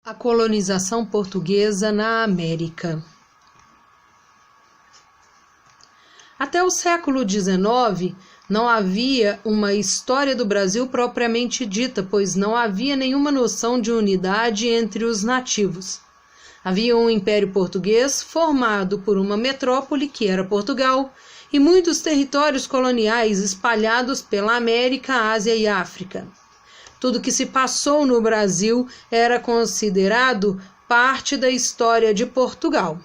A colonização portuguesa na América. Até o século XIX, não havia uma história do Brasil propriamente dita, pois não havia nenhuma noção de unidade entre os nativos. Havia um império português formado por uma metrópole, que era Portugal, e muitos territórios coloniais espalhados pela América, Ásia e África. Tudo que se passou no Brasil era considerado parte da história de Portugal.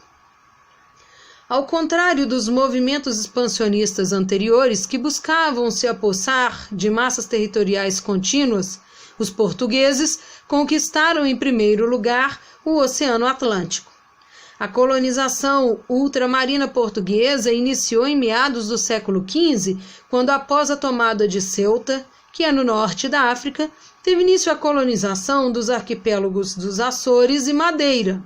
Ao contrário dos movimentos expansionistas anteriores que buscavam se apossar de massas territoriais contínuas, os portugueses conquistaram em primeiro lugar o Oceano Atlântico. A colonização ultramarina portuguesa iniciou em meados do século XV, quando, após a tomada de Ceuta, que é no norte da África, teve início a colonização dos arquipélagos dos Açores e Madeira.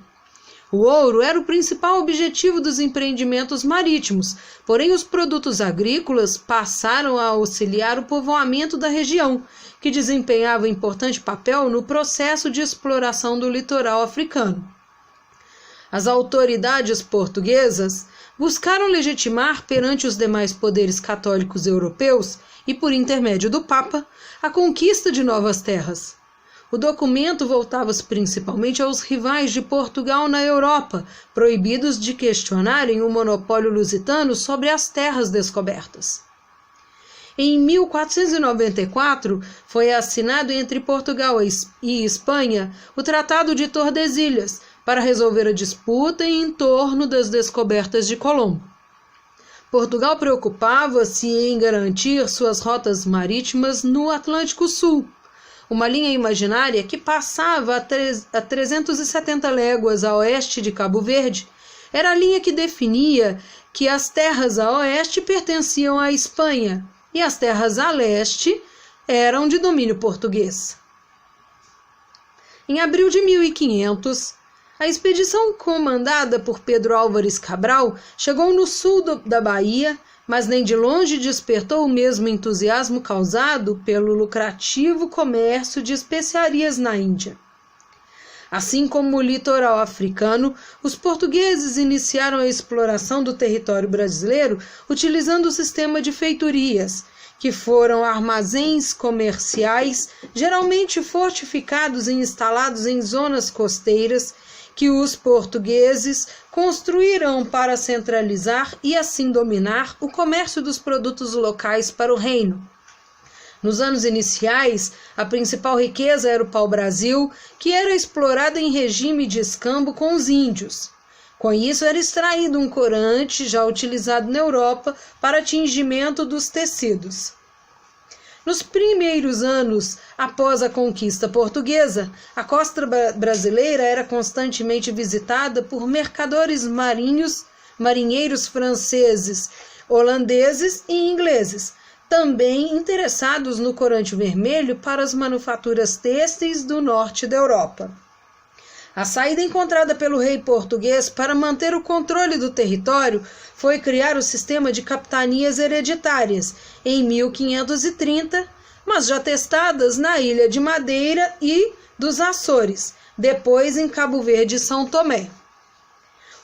O ouro era o principal objetivo dos empreendimentos marítimos, porém os produtos agrícolas passaram a auxiliar o povoamento da região, que desempenhava importante papel no processo de exploração do litoral africano. As autoridades portuguesas buscaram legitimar perante os demais poderes católicos europeus e, por intermédio do Papa, a conquista de novas terras. O documento voltava-se principalmente aos rivais de Portugal na Europa, proibidos de questionarem o monopólio lusitano sobre as terras descobertas. Em 1494, foi assinado entre Portugal e Espanha o Tratado de Tordesilhas, para resolver a disputa em torno das descobertas de Colombo. Portugal preocupava-se em garantir suas rotas marítimas no Atlântico Sul, uma linha imaginária que passava a 370 léguas a oeste de Cabo Verde. Era a linha que definia que as terras a oeste pertenciam à Espanha e as terras a leste eram de domínio português. Em abril de 1500, a expedição comandada por Pedro Álvares Cabral chegou no sul da Bahia, mas nem de longe despertou o mesmo entusiasmo causado pelo lucrativo comércio de especiarias na Índia. Assim como o litoral africano, os portugueses iniciaram a exploração do território brasileiro utilizando o sistema de feitorias, que foram armazéns comerciais, geralmente fortificados e instalados em zonas costeiras, que os portugueses construíram para centralizar e assim dominar o comércio dos produtos locais para o reino. Nos anos iniciais, a principal riqueza era o pau-brasil, que era explorado em regime de escambo com os índios. Com isso era extraído um corante já utilizado na Europa para tingimento dos tecidos. Nos primeiros anos após a conquista portuguesa, a costa brasileira era constantemente visitada por mercadores marinheiros franceses, holandeses e ingleses, também interessados no corante vermelho para as manufaturas têxteis do norte da Europa. A saída encontrada pelo rei português para manter o controle do território foi criar o sistema de capitanias hereditárias em 1530, mas já testadas na Ilha de Madeira e dos Açores, depois em Cabo Verde e São Tomé.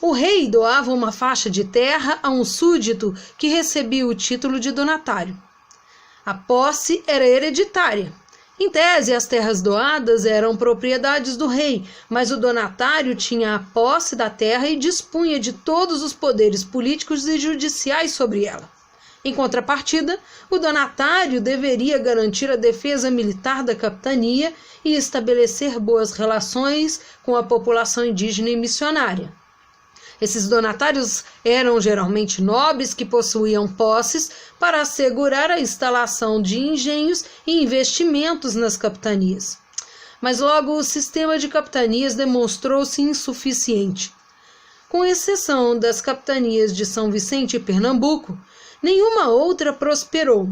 O rei doava uma faixa de terra a um súdito que recebia o título de donatário. A posse era hereditária. Em tese, as terras doadas eram propriedades do rei, mas o donatário tinha a posse da terra e dispunha de todos os poderes políticos e judiciais sobre ela. Em contrapartida, o donatário deveria garantir a defesa militar da capitania e estabelecer boas relações com a população indígena e missionária. Esses donatários eram geralmente nobres que possuíam posses para assegurar a instalação de engenhos e investimentos nas capitanias. Mas logo o sistema de capitanias demonstrou-se insuficiente. Com exceção das capitanias de São Vicente e Pernambuco, nenhuma outra prosperou.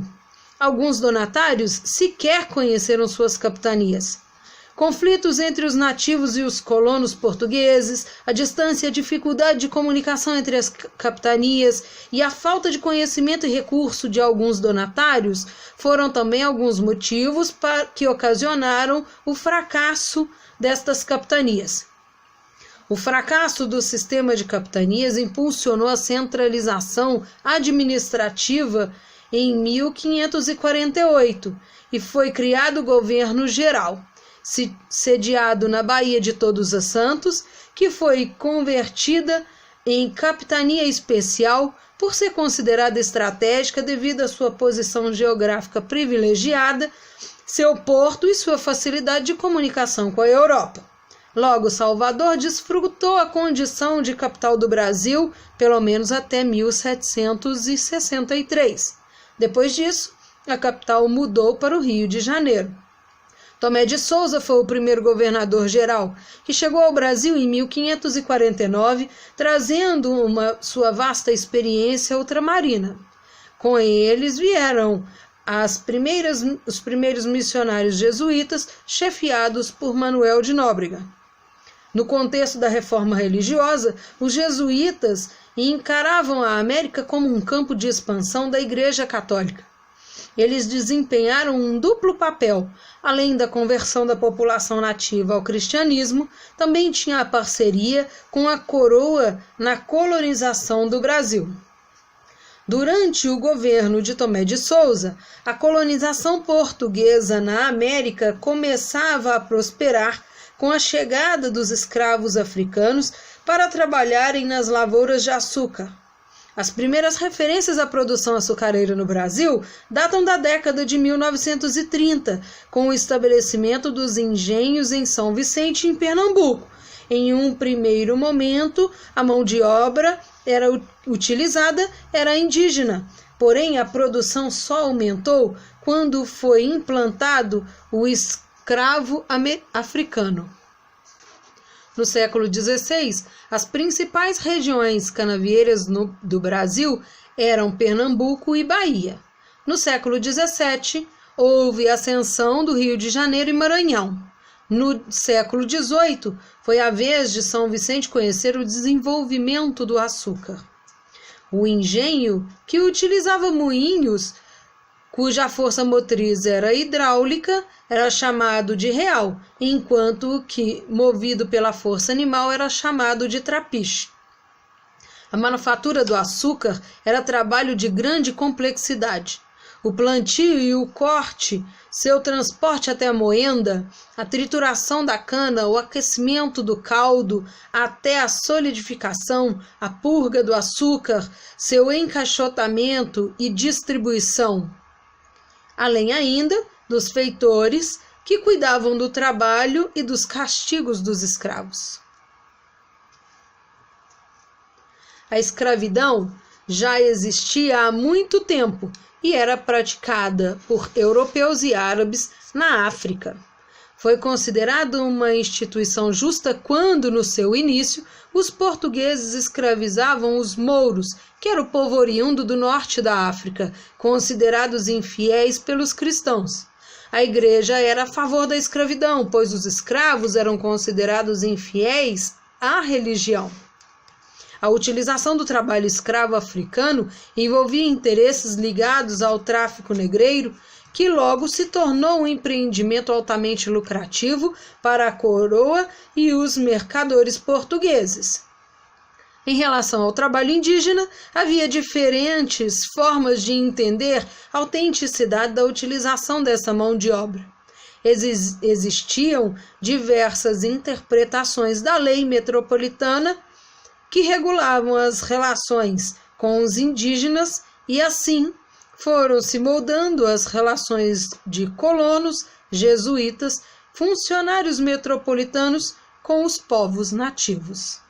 Alguns donatários sequer conheceram suas capitanias. Conflitos entre os nativos e os colonos portugueses, a distância e a dificuldade de comunicação entre as capitanias e a falta de conhecimento e recurso de alguns donatários foram também alguns motivos que ocasionaram o fracasso destas capitanias. O fracasso do sistema de capitanias impulsionou a centralização administrativa em 1548 e foi criado o governo geral, sediado na Baía de Todos os Santos, que foi convertida em capitania especial por ser considerada estratégica devido à sua posição geográfica privilegiada, seu porto e sua facilidade de comunicação com a Europa. Logo, Salvador desfrutou a condição de capital do Brasil, pelo menos até 1763. Depois disso, a capital mudou para o Rio de Janeiro. Tomé de Souza foi o primeiro governador-geral, que chegou ao Brasil em 1549, trazendo sua vasta experiência ultramarina. Com eles vieram os primeiros missionários jesuítas, chefiados por Manuel de Nóbrega. No contexto da reforma religiosa, os jesuítas encaravam a América como um campo de expansão da Igreja Católica. Eles desempenharam um duplo papel. Além da conversão da população nativa ao cristianismo, também tinha a parceria com a coroa na colonização do Brasil. Durante o governo de Tomé de Souza, a colonização portuguesa na América começava a prosperar com a chegada dos escravos africanos para trabalharem nas lavouras de açúcar. As primeiras referências à produção açucareira no Brasil datam da década de 1930, com o estabelecimento dos engenhos em São Vicente, em Pernambuco. Em um primeiro momento, a mão de obra utilizada era indígena, porém a produção só aumentou quando foi implantado o escravo africano. No século XVI, as principais regiões canavieiras do Brasil eram Pernambuco e Bahia. No século XVII, houve a ascensão do Rio de Janeiro e Maranhão. No século XVIII, foi a vez de São Vicente conhecer o desenvolvimento do açúcar. O engenho, que utilizava moinhos, cuja força motriz era hidráulica, era chamado de real, enquanto que, movido pela força animal, era chamado de trapiche. A manufatura do açúcar era trabalho de grande complexidade. O plantio e o corte, seu transporte até a moenda, a trituração da cana, o aquecimento do caldo, até a solidificação, a purga do açúcar, seu encaixotamento e distribuição. Além ainda dos feitores que cuidavam do trabalho e dos castigos dos escravos. A escravidão já existia há muito tempo e era praticada por europeus e árabes na África. Foi considerada uma instituição justa quando, no seu início, os portugueses escravizavam os mouros, que era o povo oriundo do norte da África, considerados infiéis pelos cristãos. A igreja era a favor da escravidão, pois os escravos eram considerados infiéis à religião. A utilização do trabalho escravo africano envolvia interesses ligados ao tráfico negreiro, que logo se tornou um empreendimento altamente lucrativo para a coroa e os mercadores portugueses. Em relação ao trabalho indígena, havia diferentes formas de entender a autenticidade da utilização dessa mão de obra. Existiam diversas interpretações da lei metropolitana que regulavam as relações com os indígenas e, assim, foram se moldando as relações de colonos, jesuítas, funcionários metropolitanos com os povos nativos.